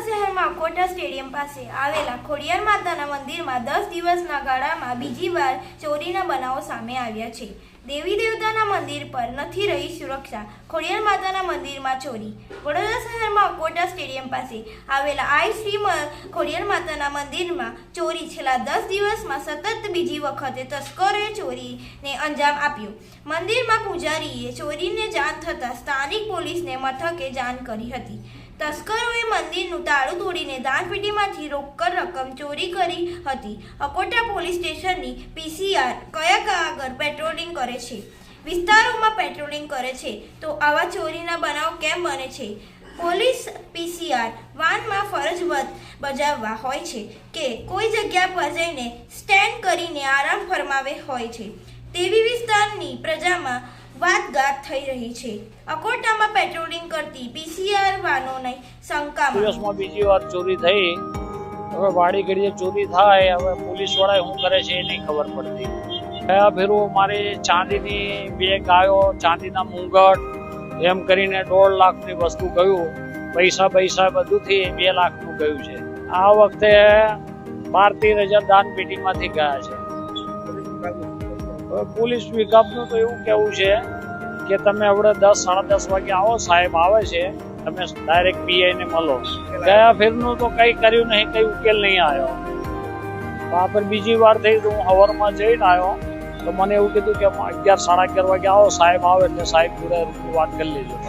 વડોદરા શહેરમાં અકોટા સ્ટેડિયમ પાસે આવેલા ખોડિયાર માતાના મંદિરમાં 10 દિવસના ગાળામાં બીજી વાર ચોરીના બનાવો સામે આવ્યા છે. દેવી દેવતાના મંદિર પર નથી રહી સુરક્ષા, ખોડિયાર માતાના મંદિરમાં ચોરી. વડોદરા શહેરમાં અકોટા સ્ટેડિયમ પાસે આવેલા આઈ શ્રી ખોડિયાર માતાના મંદિરમાં ચોરી. છેલ્લા 10 દિવસમાં સતત બીજી વખતે તસ્કરોએ ચોરીને અંજામ આપ્યો. મંદિરમાં પૂજારીએ ચોરીને જાણ થતાં સ્થાનિક પોલીસને મથકે જાણ કરી હતી. તસ્કરોએ મંદિરનું તાળું તોડીને દાનપેટીમાંથી રોકડ રકમ ચોરી કરી હતી. અકોટા પોલીસ સ્ટેશનની પીસીઆર કયા આગળ પેટ્રોલિંગ કરે છે, વિસ્તારોમાં પેટ્રોલિંગ કરે છે, તો આવા ચોરીના બનાવ કેમ બને છે? પોલીસ પીસીઆર વાનમાં ફરજ બજાવવા હોય છે કે કોઈ જગ્યા પર જઈને સ્ટેન્ડ કરીને આરામ ફરમાવે હોય છે, તેવી વિસ્તારની પ્રજામાં વાતગાત થઈ રહી છે. અકોટામાં પેટ્રોલિંગ કરતી પીસીઆર વાનોને શંકામાં દિવસમાં બીજી વાર ચોરી થઈ. હવે વાડી ઘડીએ ચોરી થાય, હવે પોલીસ વાળા શું કરે છે એ નહીં ખબર પડતી. ગયા ફેરું મારી ચાંદીની 2 ગાયો, ચાંદીના મુંગટ એમ કરીને 1.5 લાખની વસ્તુ ગયું. પૈસા બધુંથી 2 લાખનું ગયું છે. આ વખતે 12-13 હજાર દાન પેટીમાંથી ગયા છે. પોલીસ વિભાગનું તો એવું કેવું છે કે તમે હવે 10-10:30 વાગે આવો, સાહેબ આવે છે, તમે ડાયરેક્ટ પીઆઈ ને મળો. ગયા ફેરનું તો કઈ કર્યું નહીં, કઈ ઉકેલ નહીં આવ્યો. આ પર બીજી વાર થઈ તો હું હવારમાં જઈને આવ્યો તો મને એવું કીધું કે 11-11:30 વાગે આવો, સાહેબ આવે એટલે સાહેબ જોડે વાત કરી લેજો.